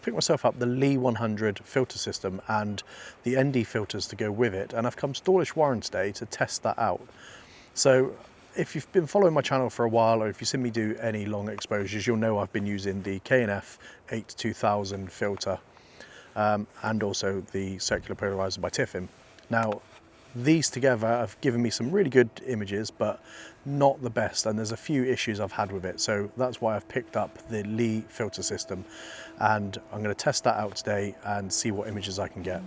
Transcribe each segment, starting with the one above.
picked myself up the Lee 100 filter system and the ND filters to go with it, and I've come to Dawlish Warren today to test that out. So if you've been following my channel for a while, or if you've seen me do any long exposures, you'll know I've been using the K&F 8-2000 filter and also the circular polarizer by Tiffin. Now, these together have given me some really good images, but not the best, and there's a few issues I've had with it. So that's why I've picked up the Lee filter system, and I'm going to test that out today and see what images I can get.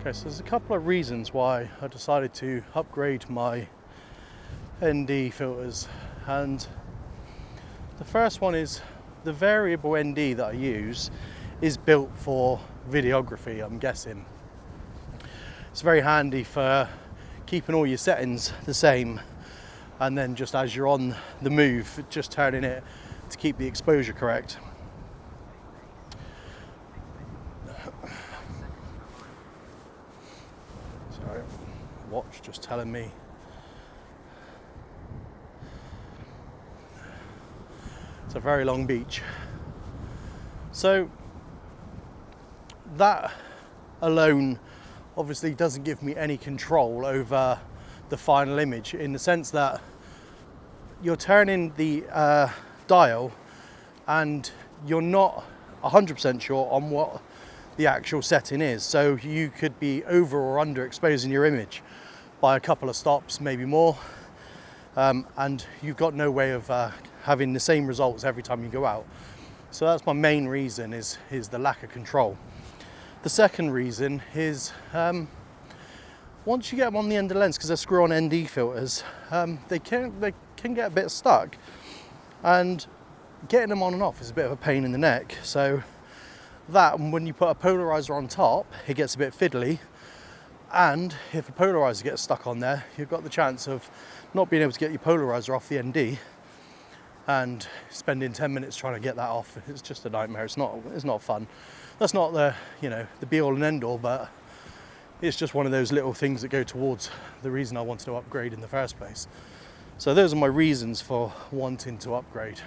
Okay, so there's a couple of reasons why I decided to upgrade my ND filters, and the first one is the variable ND that I use is built for videography, I'm guessing. It's very handy for keeping all your settings the same, and then just as you're on the move, just turning it to keep the exposure correct. Sorry, watch just telling me. It's a very long beach. So that alone obviously doesn't give me any control over the final image, in the sense that you're turning the dial and you're not 100% sure on what the actual setting is. So you could be over or under exposing your image by a couple of stops, maybe more, and you've got no way of having the same results every time you go out. So that's my main reason, is the lack of control. The second reason is once you get them on the end of the lens, because they're screw-on ND filters, they can get a bit stuck, and getting them on and off is a bit of a pain in the neck. So that, and when you put a polarizer on top, it gets a bit fiddly, and if a polarizer gets stuck on there, you've got the chance of not being able to get your polarizer off the ND and spending 10 minutes trying to get that off. It's just a nightmare. It's not fun. That's not the be all and end all, but it's just one of those little things that go towards the reason I wanted to upgrade in the first place. So those are my reasons for wanting to upgrade.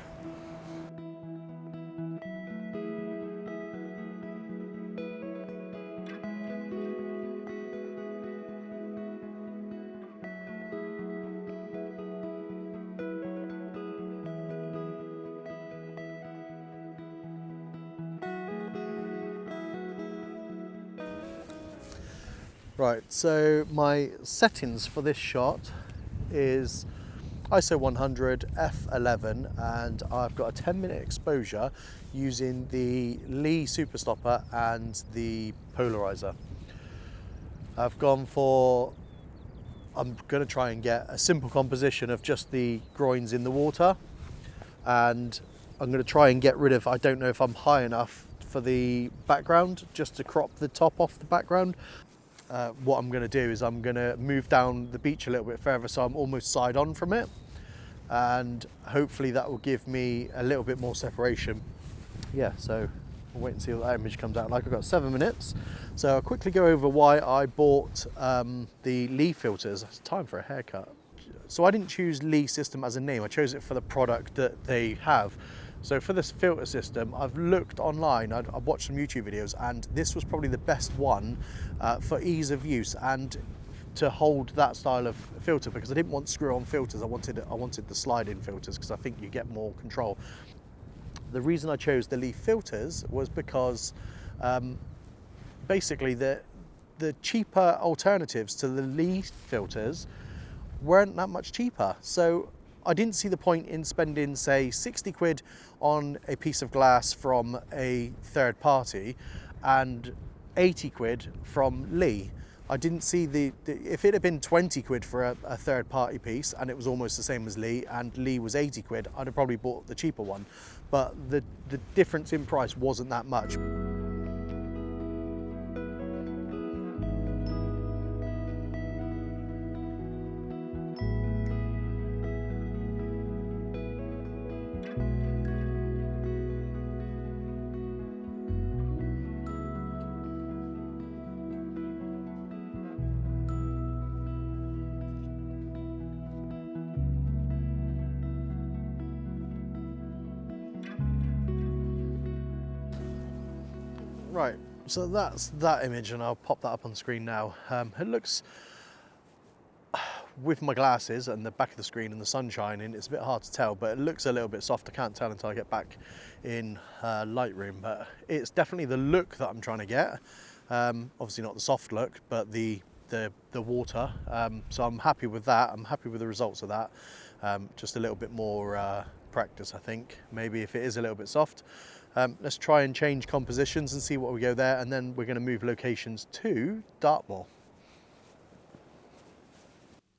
Right, so my settings for this shot is ISO 100, f11, and I've got a 10-minute exposure using the Lee Super Stopper and the polarizer. I'm going to try and get a simple composition of just the groins in the water, and I'm going to try and get rid of, I don't know if I'm high enough for the background, just to crop the top off the background. What I'm going to do is I'm going to move down the beach a little bit further, so I'm almost side on from it, and hopefully that will give me a little bit more separation. Yeah, so we'll wait and see what that image comes out like. I've got 7 minutes, so I'll quickly go over why I bought the Lee filters. It's time for a haircut. So I didn't choose Lee system as a name, I chose it for the product that they have. So for this filter system, I've looked online, I've watched some YouTube videos, and this was probably the best one for ease of use and to hold that style of filter, because I didn't want screw-on filters. I wanted the slide-in filters because I think you get more control. The reason I chose the Lee filters was because basically the cheaper alternatives to the Lee filters weren't that much cheaper. So I didn't see the point in spending, say, 60 quid on a piece of glass from a third party and 80 quid from Lee. I didn't see if it had been 20 quid for a third party piece and it was almost the same as Lee, and Lee was 80 quid, I'd have probably bought the cheaper one. But the difference in price wasn't that much. Right, so that's that image, and I'll pop that up on the screen now. It looks, with my glasses and the back of the screen and the sun shining, it's a bit hard to tell, but it looks a little bit soft. I can't tell until I get back in Lightroom, but it's definitely the look that I'm trying to get. Obviously not the soft look, but the water. So I'm happy with that. I'm happy with the results of that. Just a little bit more practice, I think. Maybe if it is a little bit soft. Let's try and change compositions and see what we go there, and then we're going to move locations to Dartmoor.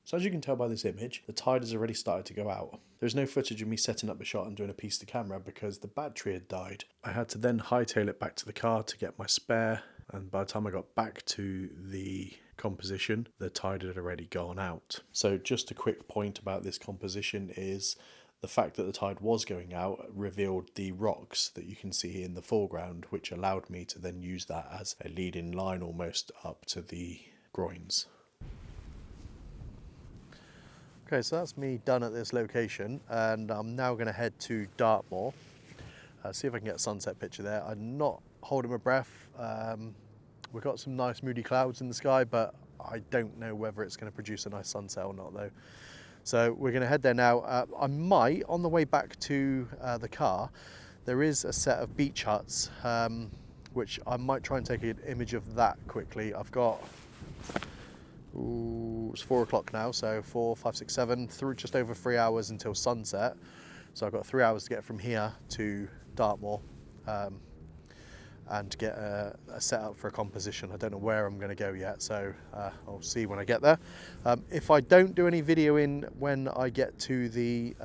So as you can tell by this image, the tide has already started to go out. There's no footage of me setting up the shot and doing a piece to camera because the battery had died. I had to then hightail it back to the car to get my spare, and by the time I got back to the composition, the tide had already gone out. So just a quick point about this composition is the fact that the tide was going out revealed the rocks that you can see in the foreground, which allowed me to then use that as a lead-in line almost up to the groins. Okay, so that's me done at this location, and I'm now going to head to Dartmoor, see if I can get a sunset picture there. I'm not holding my breath. We've got some nice moody clouds in the sky, but I don't know whether it's going to produce a nice sunset or not though. So we're going to head there now. I might, on the way back to the car, there is a set of beach huts, which I might try and take an image of that quickly. I've got, it's 4 o'clock now, so 4, 5, 6, 7, through just over 3 hours until sunset. So I've got 3 hours to get from here to Dartmoor, and to get a setup for a composition. I don't know where I'm going to go yet, so I'll see when I get there. If I don't do any video in when I get to the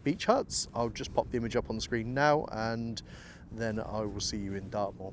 beach huts, I'll just pop the image up on the screen now, and then I will see you in Dartmoor.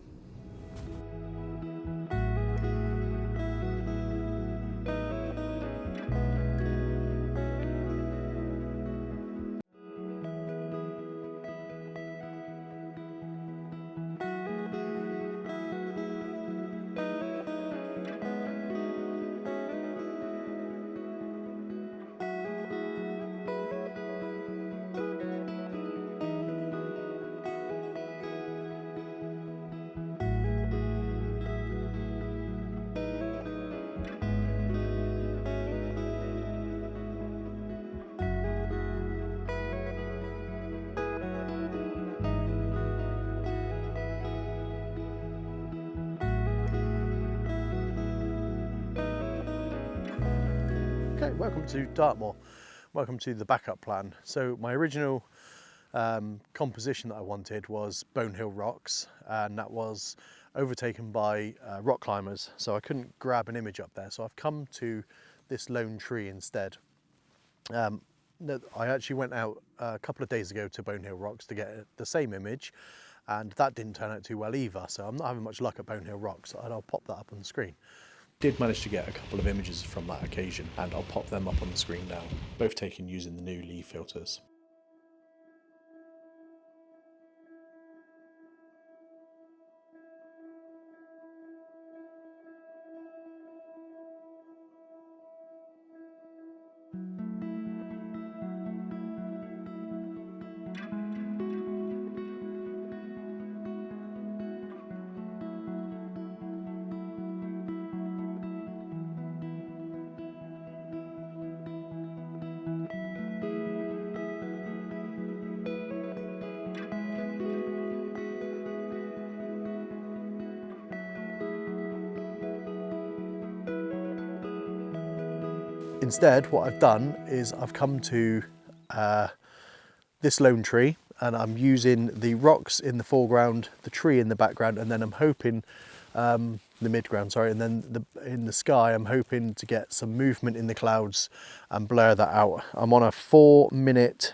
Okay, welcome to Dartmoor. Welcome to the backup plan. So my original composition that I wanted was Bone Hill Rocks, and that was overtaken by rock climbers, so I couldn't grab an image up there. So I've come to this lone tree instead. I actually went out a couple of days ago to Bone Hill Rocks to get the same image, and that didn't turn out too well either, so I'm not having much luck at Bone Hill Rocks, and I'll pop that up on the screen. Did manage to get a couple of images from that occasion, and I'll pop them up on the screen now, both taken using the new Lee filters. Instead, what I've done is I've come to this lone tree, and I'm using the rocks in the foreground, the tree in the background, and then I'm hoping, the midground, sorry, and then in the sky, I'm hoping to get some movement in the clouds and blur that out. I'm on a 4-minute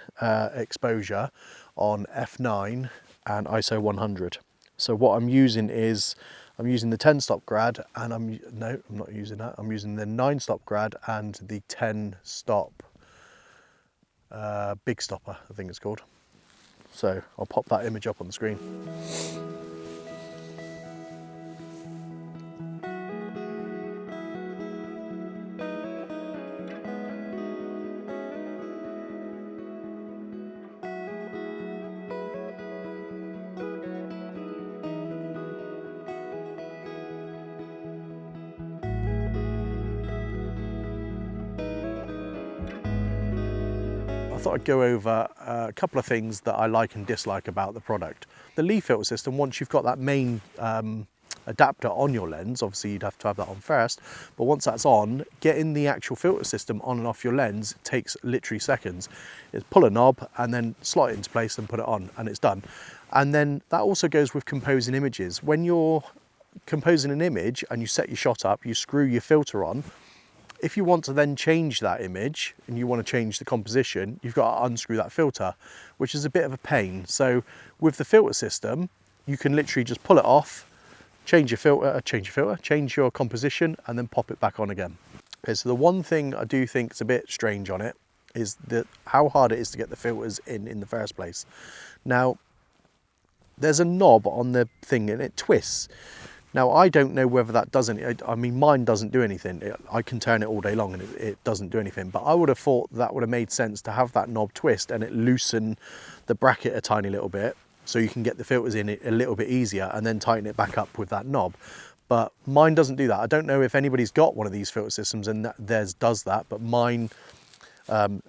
exposure on f9 and ISO 100. So what I'm using is, I'm using the 10-stop grad, and I'm not using that. I'm using the 9-stop grad and the 10-stop big stopper, I think it's called. So I'll pop that image up on the screen. I thought I'd go over a couple of things that I like and dislike about the product. The leaf filter system, once you've got that main adapter on your lens, obviously you'd have to have that on first, but once that's on, getting the actual filter system on and off your lens takes literally seconds. It's pull a knob and then slot it into place and put it on, and it's done. And then that also goes with composing images. When you're composing an image and you set your shot up, you screw your filter on. If you want to then change that image and you want to change the composition, you've got to unscrew that filter, which is a bit of a pain. So with the filter system, you can literally just pull it off, change your composition, and then pop it back on again. Okay, so the one thing I do think is a bit strange on it is how hard it is to get the filters in the first place. Now, there's a knob on the thing and it twists. Now, I don't know whether that doesn't, I mean, mine doesn't do anything. I can turn it all day long and it doesn't do anything, but I would have thought that would have made sense to have that knob twist and it loosen the bracket a tiny little bit so you can get the filters in it a little bit easier and then tighten it back up with that knob. But mine doesn't do that. I don't know if anybody's got one of these filter systems and theirs does that, but mine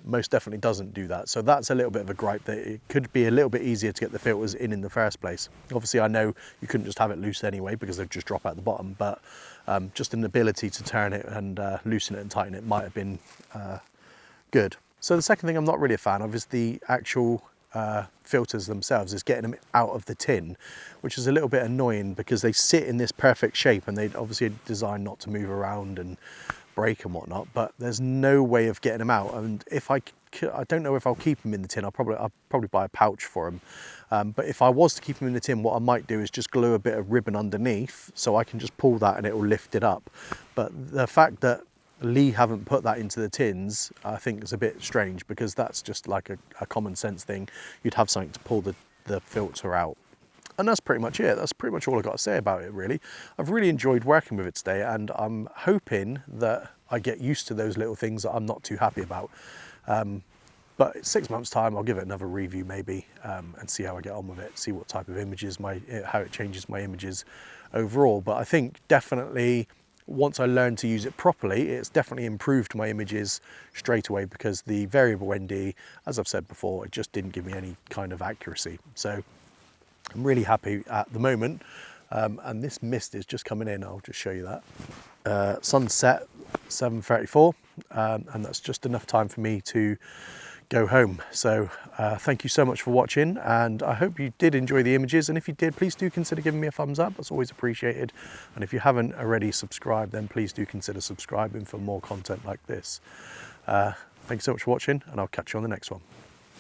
most definitely doesn't do that. So that's a little bit of a gripe, that it could be a little bit easier to get the filters in the first place. Obviously I know you couldn't just have it loose anyway because they'd just drop out the bottom, but just an ability to turn it and loosen it and tighten it might have been good. So the second thing I'm not really a fan of is the actual filters themselves, is getting them out of the tin, which is a little bit annoying because they sit in this perfect shape and they'd obviously designed not to move around and break and whatnot, but there's no way of getting them out. And if I don't know if I'll keep them in the tin. I'll probably buy a pouch for them. But if I was to keep them in the tin, what I might do is just glue a bit of ribbon underneath so I can just pull that and it will lift it up. But the fact that Lee haven't put that into the tins, I think is a bit strange, because that's just like a common sense thing. You'd have something to pull the filter out. And that's pretty much it. That's pretty much all I've got to say about it, really. I've really enjoyed working with it today, and I'm hoping that I get used to those little things that I'm not too happy about. But in 6 months' time, I'll give it another review maybe, and see how I get on with it, see what type of images, how it changes my images overall. But I think definitely once I learned to use it properly, it's definitely improved my images straight away, because the variable ND, as I've said before, it just didn't give me any kind of accuracy. So I'm really happy at the moment. And this mist is just coming in. I'll just show you that. Sunset 7:34, and that's just enough time for me to go home. So thank you so much for watching, and I hope you did enjoy the images, and if you did, please do consider giving me a thumbs up. That's always appreciated. And if you haven't already subscribed, then please do consider subscribing for more content like this. Thank you so much for watching, and I'll catch you on the next one.